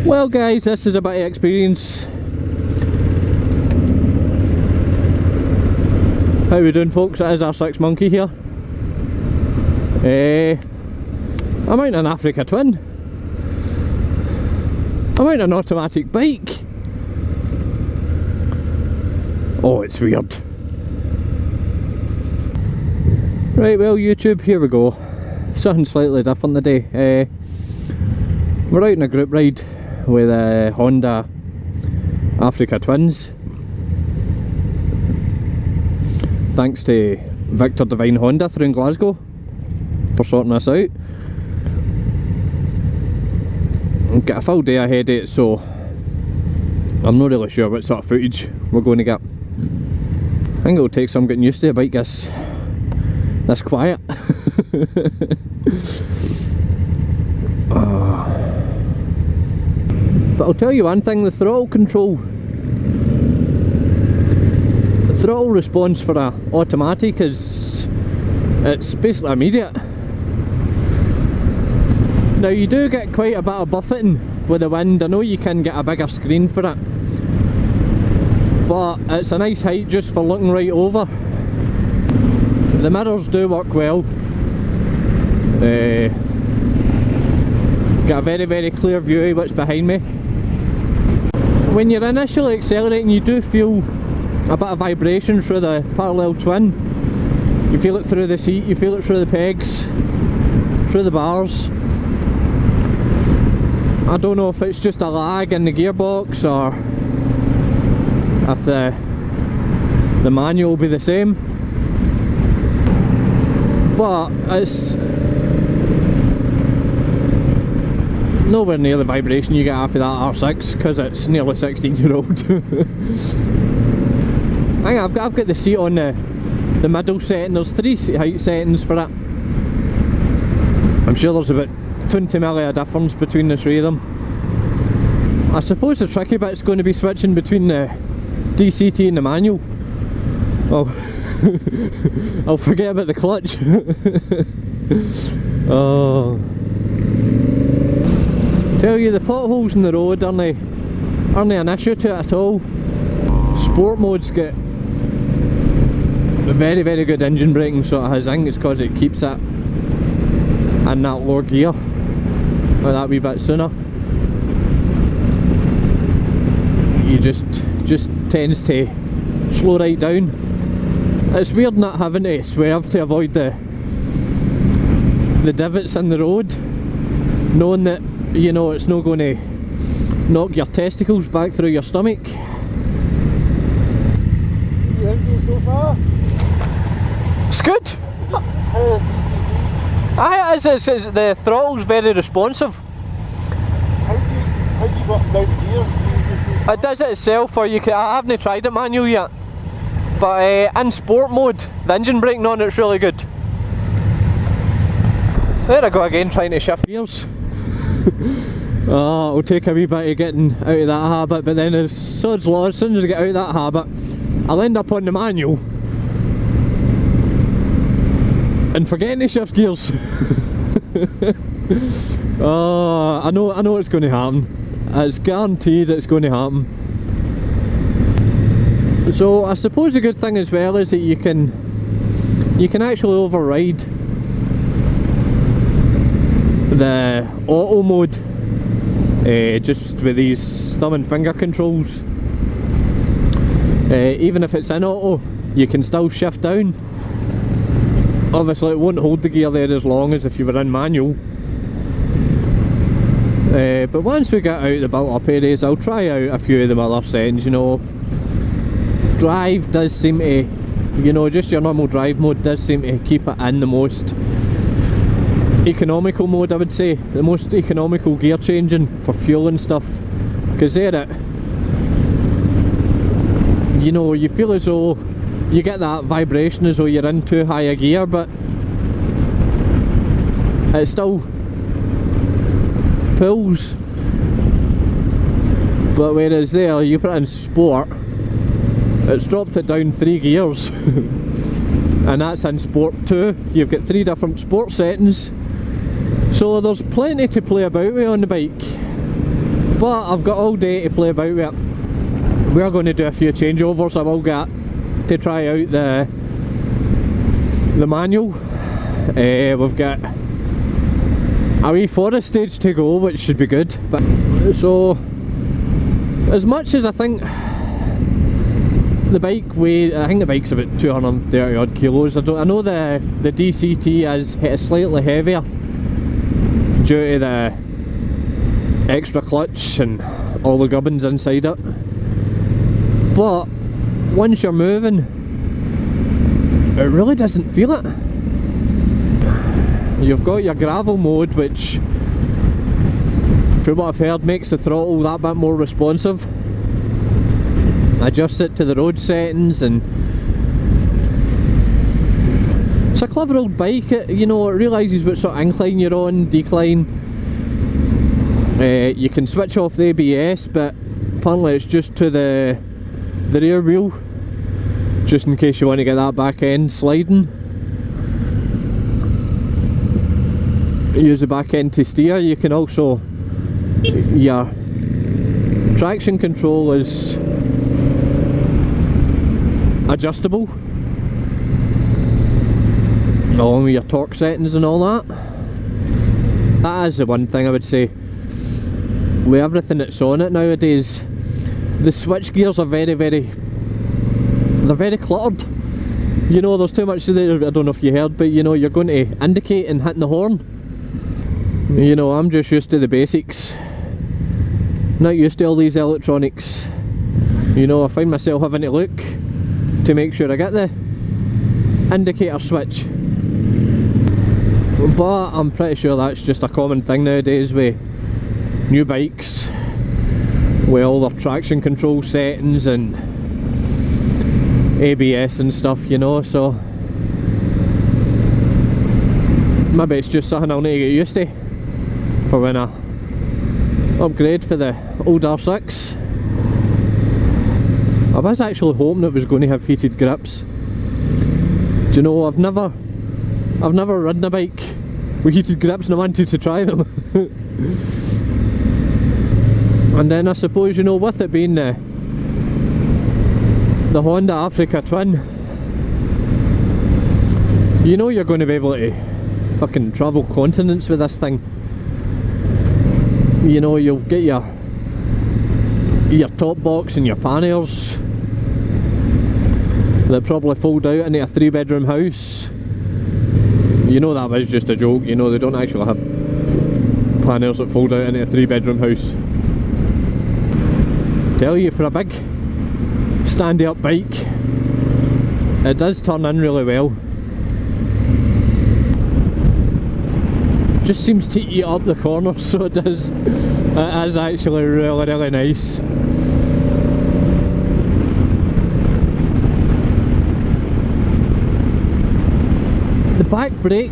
Well guys, this is a bit of experience. How we doing folks? It is our 6 Monkey here. I'm out in an Africa Twin. I'm out in an automatic bike. Oh, it's weird. Right, well YouTube, here we go. Something slightly different today. We're out in a group ride with a Honda Africa Twins. Thanks to Victor Devine Honda through in Glasgow for sorting us out. We've got a full day ahead of it, so I'm not really sure what sort of footage we're going to get. I think it'll take some getting used to a bike this quiet. But I'll tell you one thing, the throttle control, the throttle response for a automatic it's basically immediate. Now you do get quite a bit of buffeting with the wind. I know you can get a bigger screen for it, but it's a nice height just for looking right over. The mirrors do work well. Got a very, very clear view of what's behind me. When you're initially accelerating, you do feel a bit of vibration through the parallel twin. You feel it through the seat, you feel it through the pegs, through the bars. I don't know if it's just a lag in the gearbox or if the manual will be the same, but it's nowhere near the vibration you get off of that R6 because it's nearly 16-year-old. I think I've got the seat on the middle setting. There's 3 seat height settings for it. I'm sure there's about 20 milli of difference between the 3 of them. I suppose the tricky bit's going to be switching between the DCT and the manual. Oh, I'll forget about the clutch. Oh. Tell you, the potholes in the road aren't an issue to it at all. Sport mode's got a very, very good engine braking, so it has. I think it's because it keeps it in that lower gear or that wee bit sooner. You just tends to slow right down. It's weird not having to swerve to avoid the divots in the road, knowing that, you know, it's not going to knock your testicles back through your stomach. You enjoying so far? It's good. How is DCT? Aye, it's the throttle's very responsive. How do you go up and down the gears? It does it itself, or you can. I haven't tried it manual yet, but in sport mode, the engine braking on it's really good. There I go again, trying to shift gears. Oh, it'll take a wee bit of getting out of that habit, but then as soon as I get out of that habit, I'll end up on the manual and forgetting to shift gears. Oh, I know it's going to happen. It's guaranteed it's going to happen. So I suppose the good thing as well is that you can actually override the auto mode just with these thumb and finger controls. Even if it's in auto, you can still shift down. Obviously it won't hold the gear there as long as if you were in manual. But once we get out the built up areas, I'll try out a few of them other settings. You know, drive does seem to, you know, just your normal drive mode does seem to keep it in the most economical mode, I would say. The most economical gear changing for fuel and stuff, because there it, you know, you feel as though you get that vibration as though you're in too high a gear, but it still pulls. But whereas there, you put it in sport It's dropped it down 3 gears and that's in Sport 2. You've got 3 different sport settings, so there's plenty to play about with on the bike, but I've got all day to play about with it. We're going to do a few changeovers. I will get to try out the manual. We've got a wee forest stage to go, which should be good. But so, as much as I think the bike weighs, I think the bike's about 230 odd kilos. I know the DCT is slightly heavier due to the extra clutch and all the gubbins inside it. But once you're moving, it really doesn't feel it. You've got your gravel mode, which, from what I've heard, makes the throttle that bit more responsive. Adjust it to the road settings, and it's a clever old bike. You know, it realises what sort of incline you're on, decline. You can switch off the ABS, but apparently it's just to the rear wheel, just in case you want to get that back end sliding. Use the back end to steer. You can also, your traction control is adjustable along with your torque settings and all that. That is the one thing I would say with everything that's on it nowadays. The switch gears are very cluttered. You know, there's too much there. I don't know if you heard, but you know, you're going to indicate and hitting the horn. You know, I'm just used to the basics, not used to all these electronics. You know, I find myself having to look to make sure I get the indicator switch, but I'm pretty sure that's just a common thing nowadays with new bikes, with all their traction control settings and ABS and stuff, you know, so maybe it's just something I'll need to get used to for when I upgrade for the old R6. I was actually hoping it was going to have heated grips. Do you know, I've never ridden a bike with heated grips and I wanted to try them. And then I suppose, you know, with it being the Honda Africa Twin, you know you're going to be able to fucking travel continents with this thing. You know, you'll get your top box and your panniers that probably fold out into a 3-bedroom house. You know, that was just a joke. You know, they don't actually have panniers that fold out into a 3-bedroom house. Tell you, for a big standy up bike, it does turn in really well. Just seems to eat up the corners, so it does. It is actually really nice. The back brake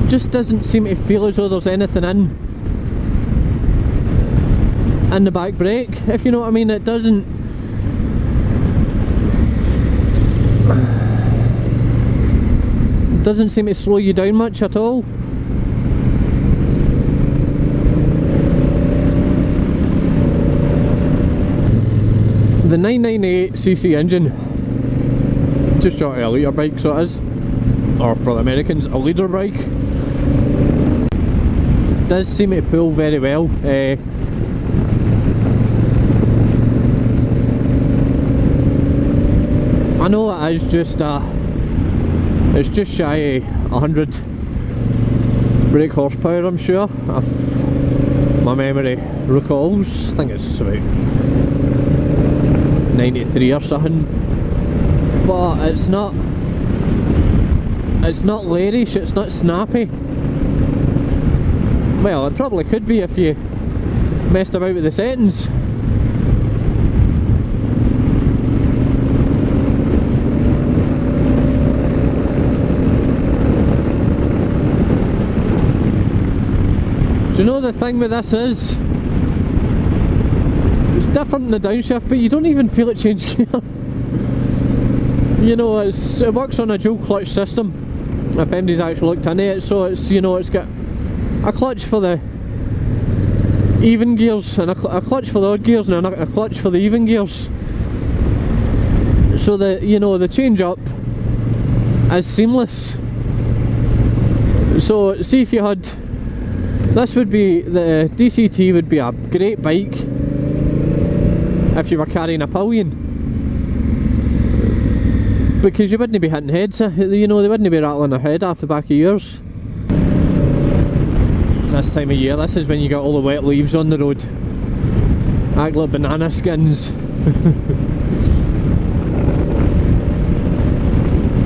just doesn't seem to feel as though there's anything in the back brake, if you know what I mean. It doesn't seem to slow you down much at all. The 998cc engine, just short of a litre bike, so it is, or for the Americans, a litre bike, does seem to pull very well. I know it is just it's just shy of 100 brake horsepower, I'm sure, if my memory recalls. I think it's about 93 or something, but it's not lairish, it's not snappy. Well, it probably could be if you messed about with the settings. Do you know the thing with this is, it's different in the downshift, but you don't even feel it change gear. You know, it works on a dual clutch system, if anybody's actually looked into it. So it's, you know, it's got a clutch for the even gears and a clutch for the odd gears and a clutch for the even gears. So the, you know, the change up is seamless. So see if you had, this would be, the DCT would be a great bike if you were carrying a pillion, because you wouldn't be hitting heads, you know, they wouldn't be rattling their head off the back of yours. This time of year, this is when you get all the wet leaves on the road, act like banana skins.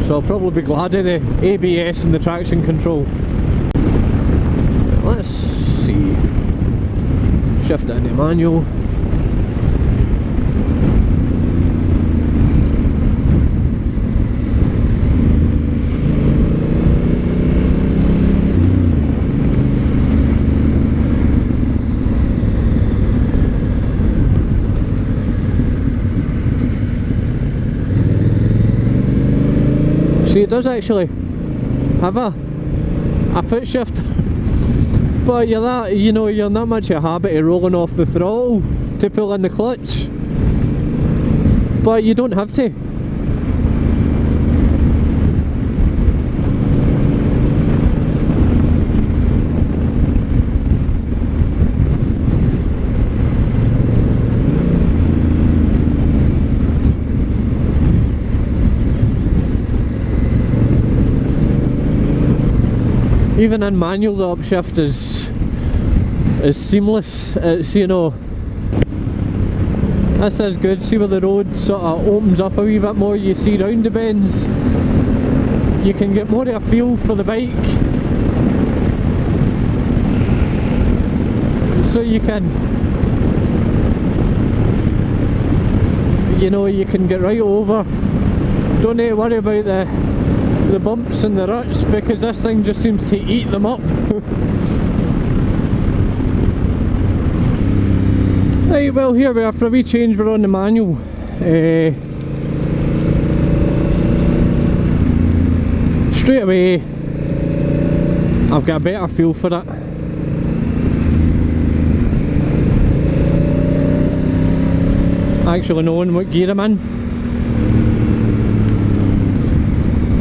So I'll probably be glad of the ABS and the traction control. Let's see, shift it into manual. See, it does actually have a foot shift, but you're that, you know, you're not much a habit of rolling off the throttle to pull in the clutch, but you don't have to. Even in manual, the upshift is seamless. It's, you know, this is good. See where the road sort of opens up a wee bit more, you see round the bends, you can get more of a feel for the bike. So you can, you know, you can get right over. Don't need to worry about the bumps and the ruts, because this thing just seems to eat them up. Right, well, here we are for a wee change. We're on the manual. Straight away I've got a better feel for it. Actually knowing what gear I'm in.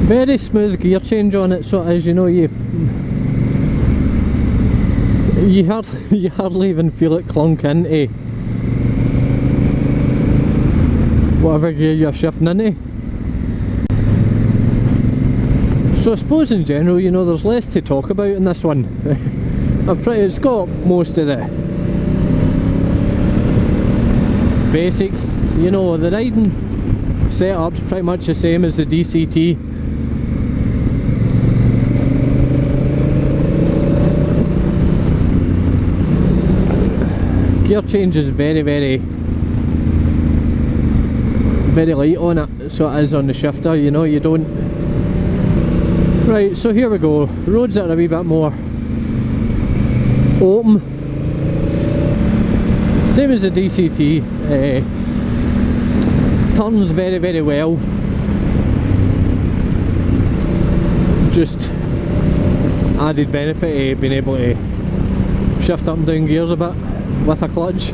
Very smooth gear change on it, so as you know, you hardly even feel it clunk into whatever gear you're shifting into. So I suppose in general, you know, there's less to talk about in this one. It's got most of the basics, you know. The riding setup's pretty much the same as the DCT. Gear change is very light on it, so it is on the shifter, you know, you don't. Right, so here we go. Roads that are a wee bit more open. Same as the DCT. Turns very well. Just added benefit of being able to shift up and down gears a bit with a clutch.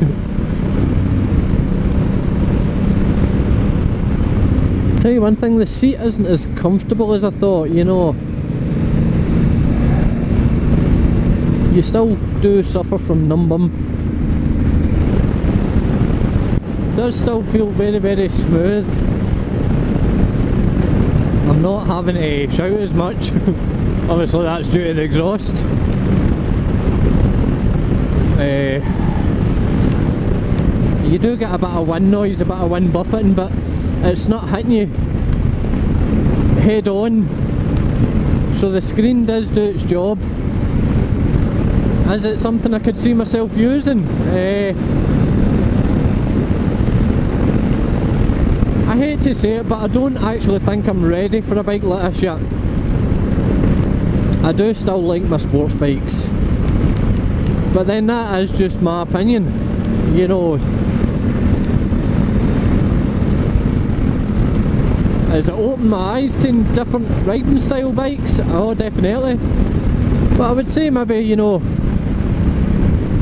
Tell you one thing, the seat isn't as comfortable as I thought, you know. You still do suffer from numb bum. It does still feel very smooth. I'm not having to shout as much. Obviously that's due to the exhaust. You do get a bit of wind noise, a bit of wind buffeting, but it's not hitting you head on, so the screen does do its job. Is it something I could see myself using? I hate to say it, but I don't actually think I'm ready for a bike like this yet. I do still like my sports bikes, but then that is just my opinion, you know. Has it opened my eyes to different riding style bikes? Oh, definitely. But I would say maybe, you know,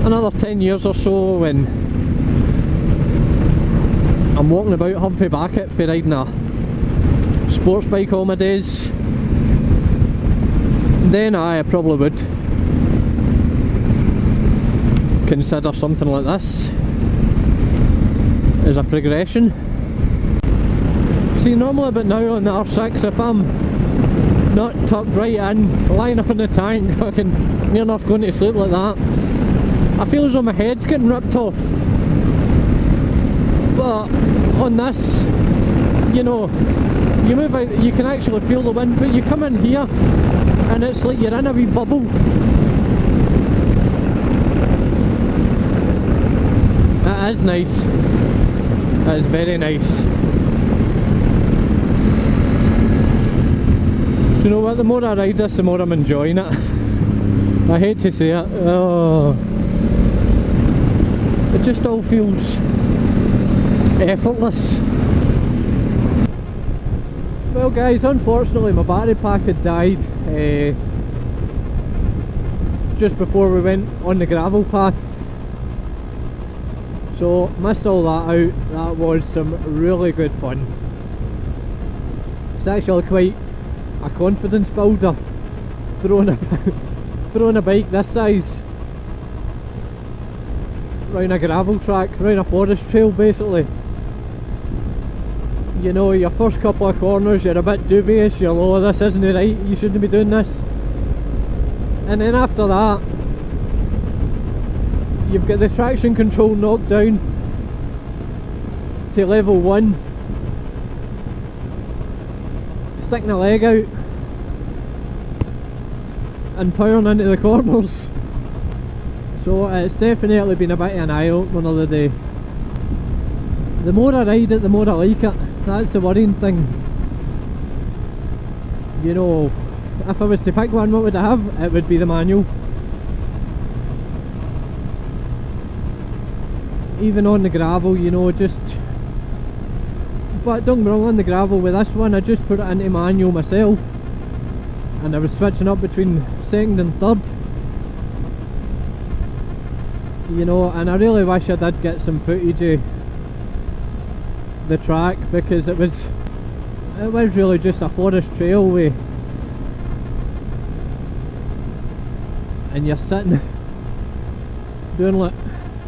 another 10 years or so when I'm walking about Humphrey Backet for riding a sports bike all my days, then I probably would consider something like this as a progression. See, normally but now on the R6, if I'm not tucked right in, lying up in the tank, fucking near enough going to sleep like that, I feel as though my head's getting ripped off. But on this, you know, you move out, you can actually feel the wind, but you come in here and it's like you're in a wee bubble. It is nice. It is very nice. Do you know what, the more I ride this, the more I'm enjoying it. I hate to say it. Oh. It just all feels effortless. Well guys, unfortunately my battery pack had died just before we went on the gravel path. So missed all that out. That was some really good fun. It's actually quite a confidence builder throwing a bike this size round a gravel track, round a forest trail basically. You know, your first couple of corners you're a bit dubious, you're oh, this isn't right, you shouldn't be doing this. And then after that, you've got the traction control knocked down to level 1. Sticking a leg out and powering into the corners. So it's definitely been a bit of an eye-opener of the day. The more I ride it, the more I like it. That's the worrying thing. You know, if I was to pick one, what would I have? It would be the manual. Even on the gravel, you know, just... But don't get me wrong, on the gravel with this one, I just put it into manual myself. And I was switching up between second and third. You know, and I really wish I did get some footage of the track, because it was really just a forest trailway, and you're sitting doing like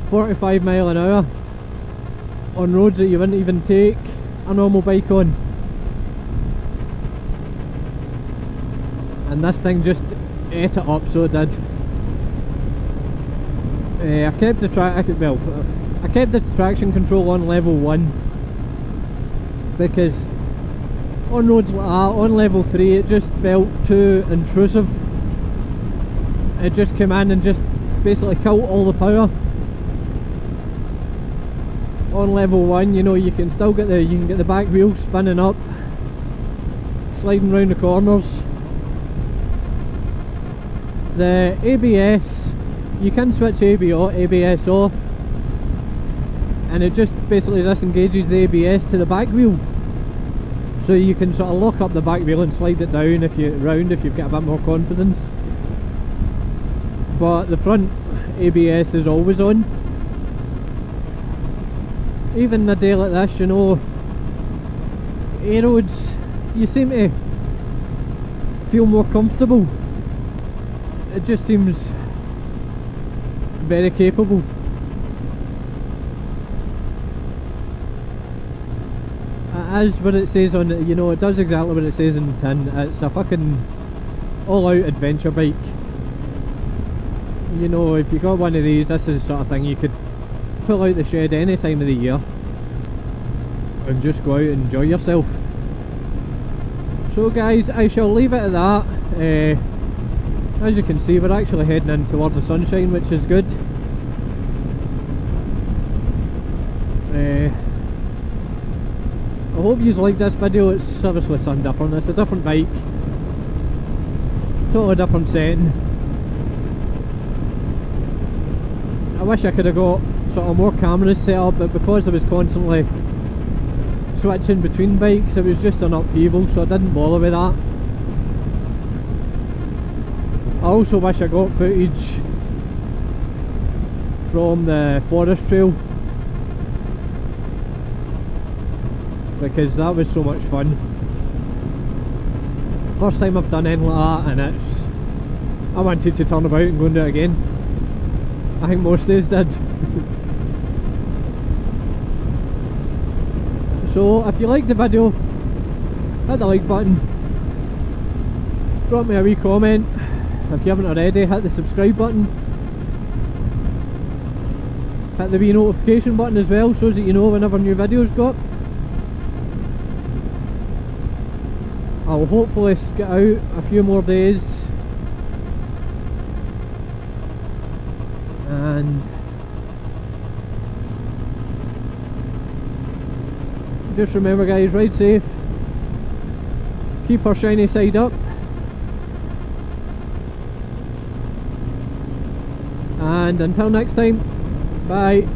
45 miles an hour on roads that you wouldn't even take a normal bike on, and this thing just ate it up, so it did. I kept the traction control on level 1, because on roads like that, on level 3, it just felt too intrusive. It just came in and just basically killed all the power. On level 1, you know, you can still get the back wheel spinning up, sliding round the corners. The ABS, you can switch ABS off, and it just basically disengages the ABS to the back wheel, so you can sort of lock up the back wheel and slide it down if you've got a bit more confidence. But the front ABS is always on. Even a day like this, you know, roads, you seem to feel more comfortable. It just seems very capable. It is what it says on it, you know, it does exactly what it says in the tin. It's a fucking all-out adventure bike. You know, if you got one of these, this is the sort of thing you could pull out the shed any time of the year and just go out and enjoy yourself. So guys, I shall leave it at that. As you can see, we're actually heading in towards the sunshine, which is good. I hope you liked this video. It's seriously something different. It's a different bike, totally different setting. I wish I could have got sort of more cameras set up, but because I was constantly switching between bikes, it was just an upheaval, so I didn't bother with that. I also wish I got footage from the forest trail, because that was so much fun. First time I've done anything like that, and I wanted to turn about and go and do it again. I think most days did. So if you liked the video, hit the like button, drop me a wee comment. If you haven't already, hit the subscribe button, hit the wee notification button as well, so that you know whenever new videos go up. I'll hopefully get out a few more days, and just remember guys, ride safe, keep our shiny side up, and until next time, bye.